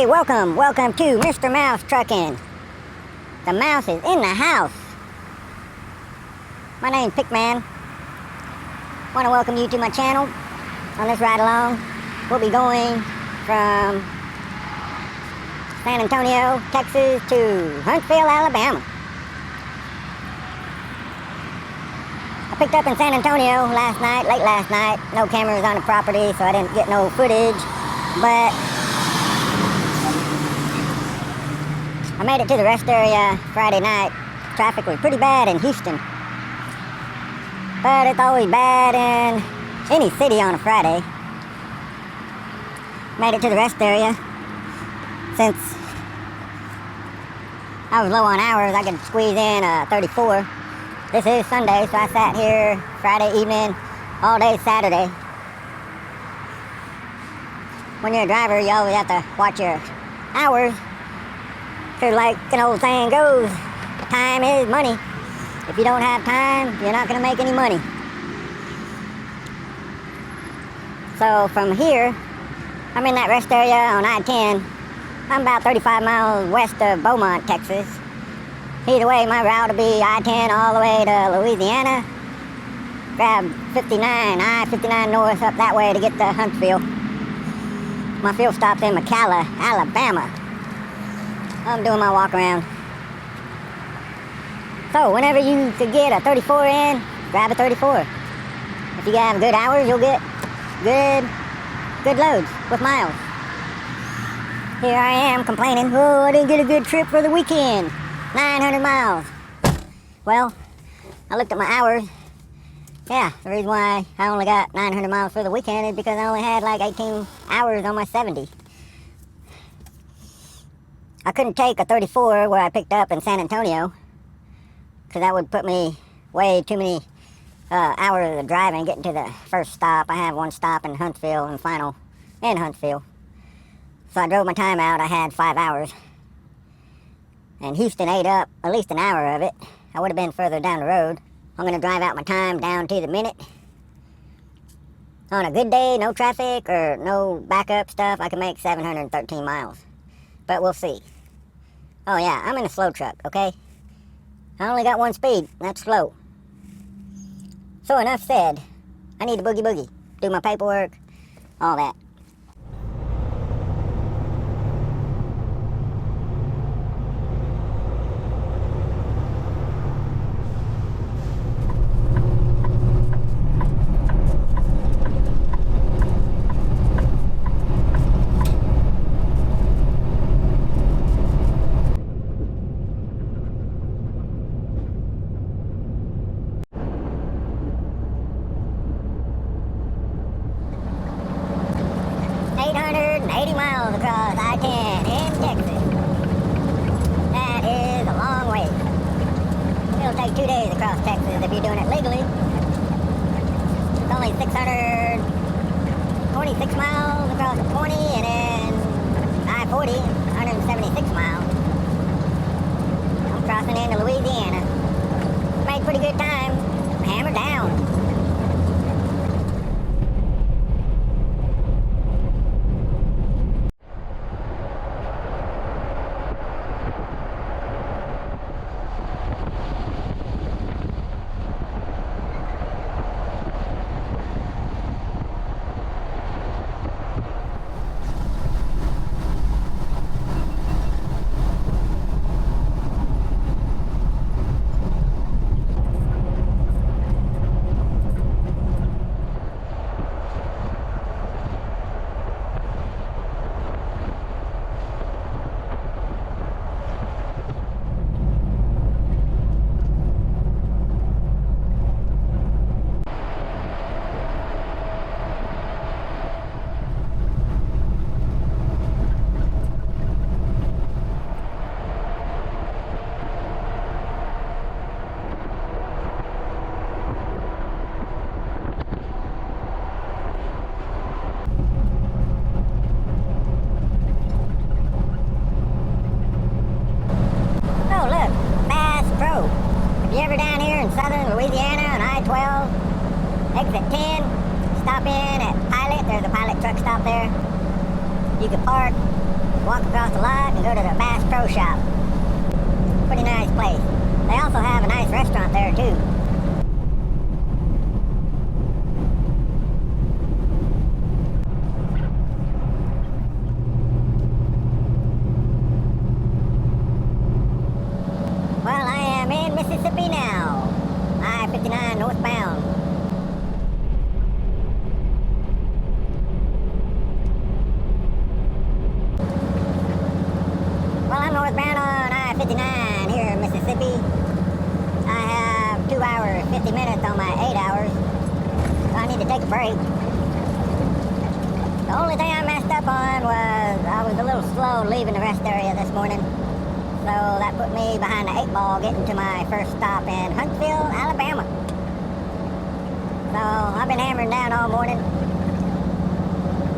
Hey, welcome to Mr. Mouse Trucking. The mouse is in the house. My name's Pickman. Want to welcome you to my channel. On this ride along, we'll be going from San Antonio, Texas to Huntsville, Alabama. I picked up in San Antonio late last night. No cameras on the property, so I didn't get no footage, but I made it to the rest area Friday night. Traffic was pretty bad in Houston, but it's always bad in any city on a Friday. Made it to the rest area. Since I was low on hours, I could squeeze in 34. This is Sunday, so I sat here Friday evening, all day Saturday. When you're a driver, you always have to watch your hours. Because like an old saying goes, time is money. If you don't have time, you're not going to make any money. So from here, I'm in that rest area on I-10. I'm about 35 miles west of Beaumont, Texas. Either way, my route will be I-10 all the way to Louisiana. Grab I-59 north up that way to get to Huntsville. My fuel stop's in McCalla, Alabama. I'm doing my walk around. So whenever you could get a 34 in, grab a 34. If you have good hours, you'll get good loads with miles. Here I am complaining, oh, I didn't get a good trip for the weekend. 900 miles. Well, I looked at my hours. Yeah, the reason why I only got 900 miles for the weekend is because I only had like 18 hours on my 70. I couldn't take a 34 where I picked up in San Antonio, because that would put me way too many hours of driving getting to the first stop. I have one stop in Huntsville and final in Huntsville. So I drove my time out. I had 5 hours. And Houston ate up at least an hour of it. I would have been further down the road. I'm going to drive out my time down to the minute. On a good day, no traffic or no backup stuff, I can make 713 miles. But we'll see. Oh yeah, I'm in a slow truck, okay? I only got one speed, that's slow. So enough said. I need to boogie, do my paperwork, all that. Across I-10 in Texas. That is a long way. It'll take 2 days across Texas if you're doing it legally. It's only 626 miles across the 20, and then I-40, 176 miles. I'm crossing into Louisiana. Made pretty good time. Hammer down. Louisiana on I-12, exit 10, stop in at Pilot. There's a Pilot truck stop there. You can park, walk across the lot and go to the Bass Pro Shop. Pretty nice place. They also have a nice restaurant there too. Well, I am in Mississippi now. I-59 northbound. Well, I'm northbound on I-59 here in Mississippi. I have 2 hours, 50 minutes on my 8 hours. So I need to take a break. The only thing I messed up on was I was a little slow leaving the rest area this morning. So that put me behind the 8 ball getting to my first stop in Huntsville, Alabama. So I've been hammering down all morning.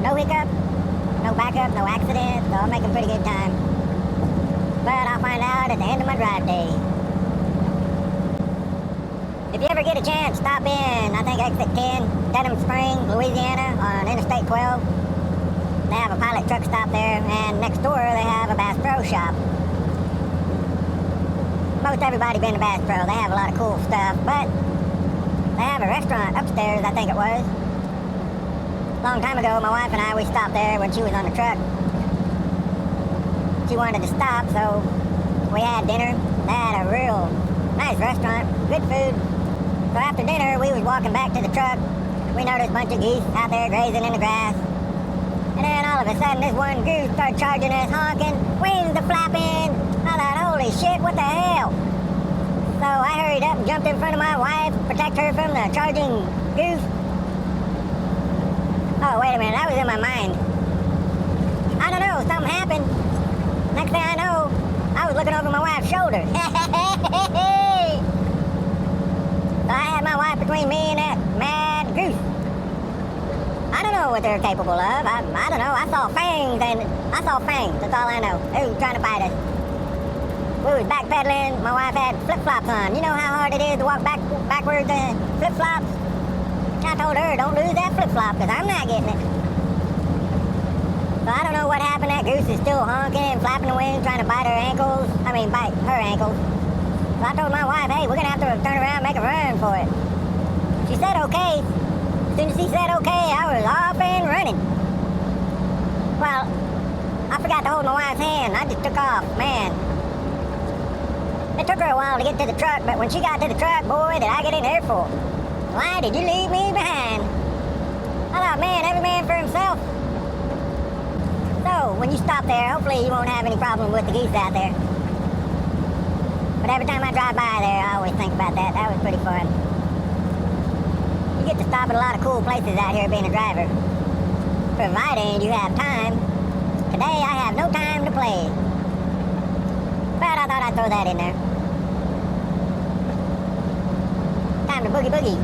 No hiccup, no backup, no accident, so I'm making pretty good time. But I'll find out at the end of my drive day. If you ever get a chance, stop in, I think exit 10, Denham Springs, Louisiana, on Interstate 12. They have a pilot truck stop there, and next door they have a Bass Pro Shop. Most everybody been to Bass Pro. They have a lot of cool stuff, but they have a restaurant upstairs, I think it was. A long time ago, my wife and I, we stopped there when she was on the truck. She wanted to stop, so we had dinner. They had a real nice restaurant, good food. So after dinner, we was walking back to the truck. We noticed a bunch of geese out there grazing in the grass. And then all of a sudden, this one goose started charging us, honking, wings are flapping. I thought, holy shit, what the hell? So I hurried up and jumped in front of my wife, protect her from the charging goose. Oh, wait a minute, that was in my mind. I don't know, something happened. Next thing I know, I was looking over my wife's shoulder. So I had my wife between me and that mad goose. I don't know what they're capable of. I don't know. I saw fangs, That's all I know. They were trying to bite us. We was backpedaling. My wife had flip-flops on. You know how hard it is to walk backwards in flip-flops? I told her, don't lose that flip-flop, because I'm not getting it. So I don't know what happened. That goose is still honking and flapping the wings, trying to bite her ankles. Bite her ankles. So I told my wife, hey, we're going to have to turn around and make a run for it. She said okay. As soon as she said okay, I was off and running. Well, I forgot to hold my wife's hand. I just took off, man. It took her a while to get to the truck, but when she got to the truck, boy, did I get in there for. Why did you leave me behind? I thought, man, every man for himself. So, when you stop there, hopefully you won't have any problem with the geese out there. But every time I drive by there, I always think about that. That was pretty fun. You get to stop at a lot of cool places out here being a driver. Providing you have time. Today I have no time to play. But I thought I'd throw that in there. Time to boogie boogie.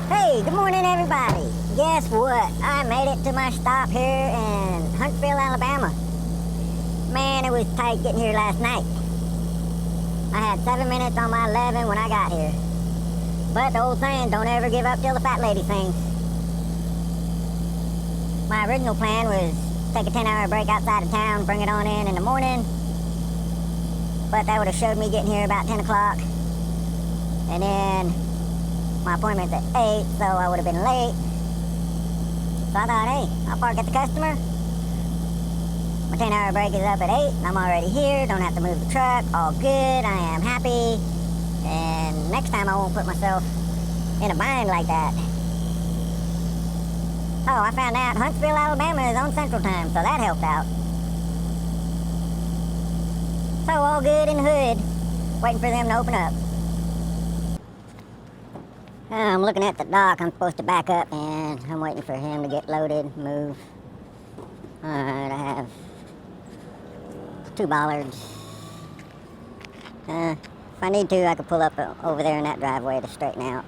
Hey, good morning, everybody. Guess what? I made it to my stop here in Huntsville, Alabama. Man, it was tight getting here last night. I had 7 minutes on my 11 when I got here. But the old saying, don't ever give up till the fat lady sings. My original plan was take a 10-hour break outside of town, bring it on in the morning. But that would have showed me getting here about 10 o'clock. And then my appointment's at 8, so I would have been late. So I thought, hey, I'll park at the customer. My 10-hour break is up at 8, and I'm already here. Don't have to move the truck. All good. I am happy. And next time I won't put myself in a bind like that. Oh, I found out Huntsville, Alabama is on Central Time, so that helped out. So all good in the hood, waiting for them to open up. I'm looking at the dock. I'm supposed to back up, and I'm waiting for him to get loaded, move. Alright, I have 2 bollards. If I need to, I could pull up over there in that driveway to straighten out.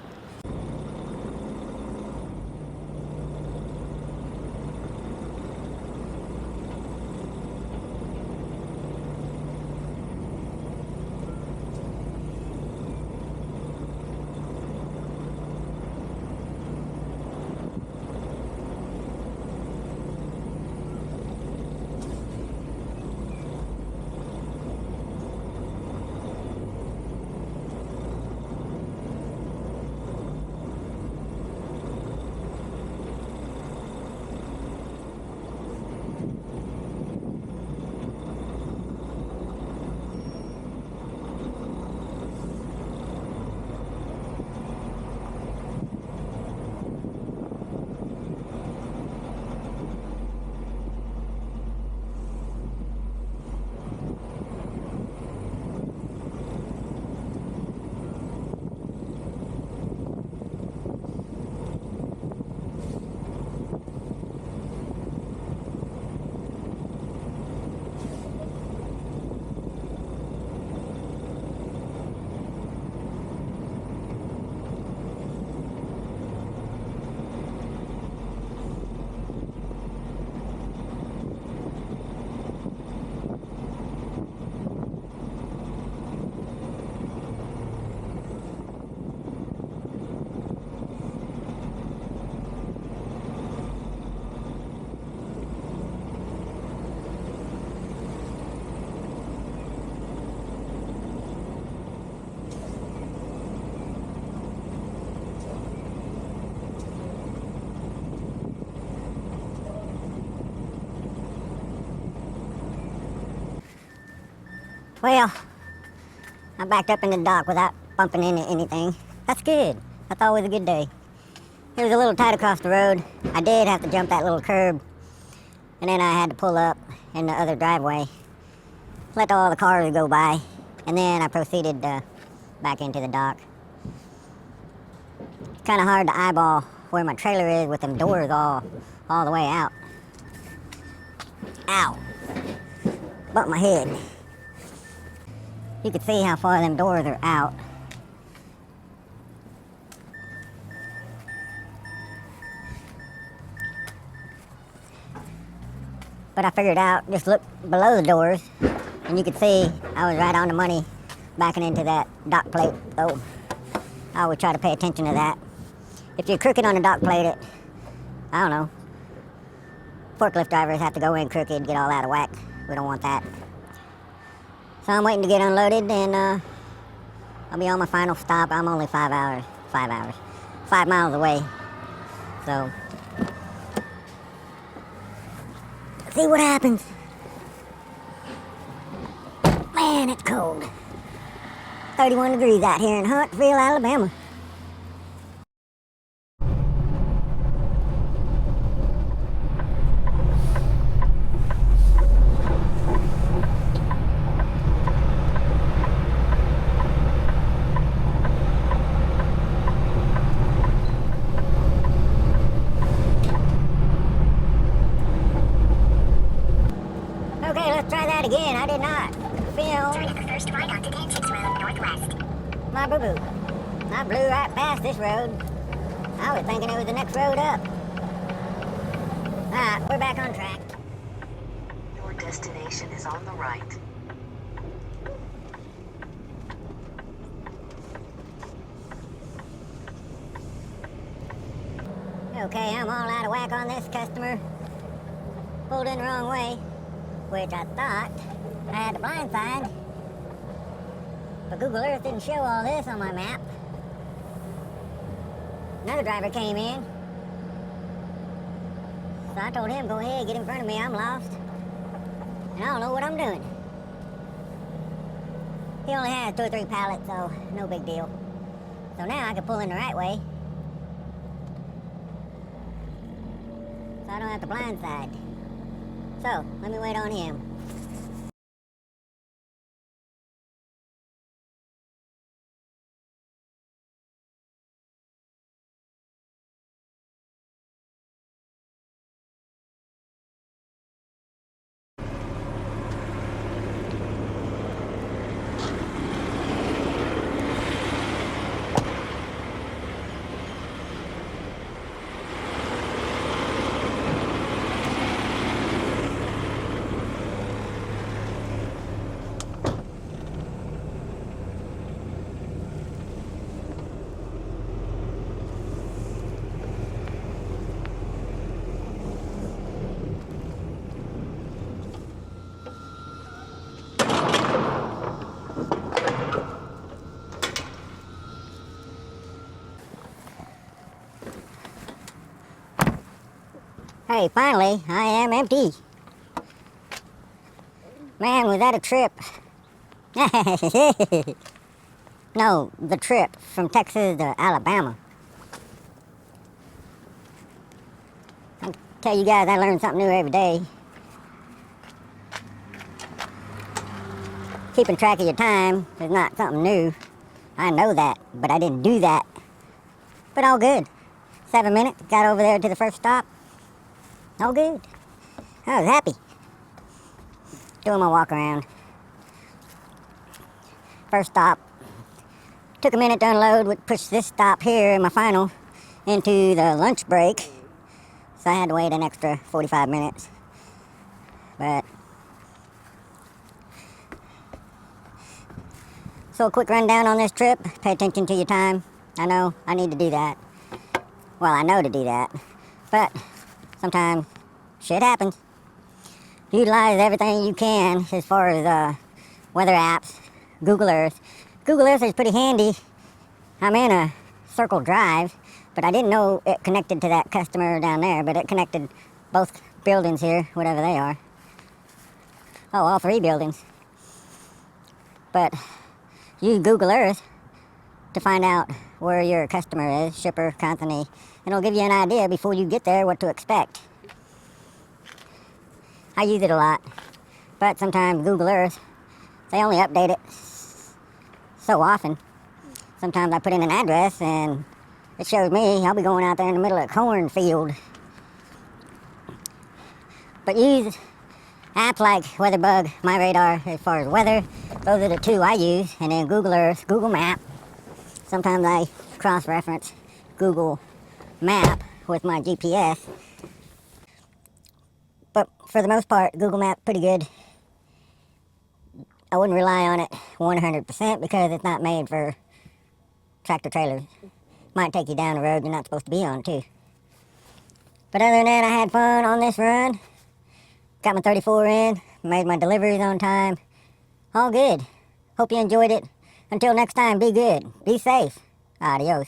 Well, I backed up in the dock without bumping into anything. That's good. That's always a good day. It was a little tight across the road. I did have to jump that little curb, and then I had to pull up in the other driveway, let all the cars go by, and then I proceeded back into the dock. It's kind of hard to eyeball where my trailer is with them doors all the way out. Ow! Bumped my head. You can see how far them doors are out. But I figured out, just look below the doors, and you could see I was right on the money backing into that dock plate. So I always try to pay attention to that. If you're crooked on the dock plate, I don't know, forklift drivers have to go in crooked, get all out of whack. We don't want that. So I'm waiting to get unloaded, and I'll be on my final stop. I'm only 5 miles away. So, see what happens. Man, it's cold. 31 degrees out here in Huntsville, Alabama. Okay, let's try that again. I did not film. Turn at the first right onto Danzig's Road Northwest. My boo-boo. I blew right past this road. I was thinking it was the next road up. Alright, we're back on track. Your destination is on the right. Okay, I'm all out of whack on this customer. Pulled in the wrong way, which I thought I had the blind side. But Google Earth didn't show all this on my map. Another driver came in. So I told him, go ahead, get in front of me, I'm lost. And I don't know what I'm doing. He only has 2 or 3 pallets, so no big deal. So now I can pull in the right way. So I don't have to blindside. So, let me wait on him. Hey, finally, I am empty. Man, was that a trip? No, the trip from Texas to Alabama. I tell you guys, I learn something new every day. Keeping track of your time is not something new. I know that, but I didn't do that. But all good. 7 minutes, got over there to the first stop. All good. I was happy. Doing my walk around. First stop. Took a minute to unload, would push this stop here, my final, into the lunch break. So I had to wait an extra 45 minutes. But so a quick rundown on this trip. Pay attention to your time. I know I need to do that. Well, I know to do that. But sometimes shit happens. Utilize everything you can as far as weather apps, Google Earth. Google Earth is pretty handy. I'm in a circle drive, but I didn't know it connected to that customer down there, but it connected both buildings here, whatever they are. Oh, all three buildings. But use Google Earth to find out where your customer is, shipper, consignee. It'll give you an idea before you get there what to expect. I use it a lot, but sometimes Google Earth, they only update it so often. Sometimes I put in an address and it shows me I'll be going out there in the middle of a cornfield. But use apps like WeatherBug, MyRadar as far as weather. Those are the two I use. And then Google Earth, Google Map. Sometimes I cross-reference Google Map with my GPS. But for the most part, Google Map pretty good. I wouldn't rely on it 100% because it's not made for tractor trailers. Might take you down the road you're not supposed to be on too. But other than that, I had fun on this run. Got my 34 in, made my deliveries on time. All good. Hope you enjoyed it. Until next time, be good, be safe. Adios.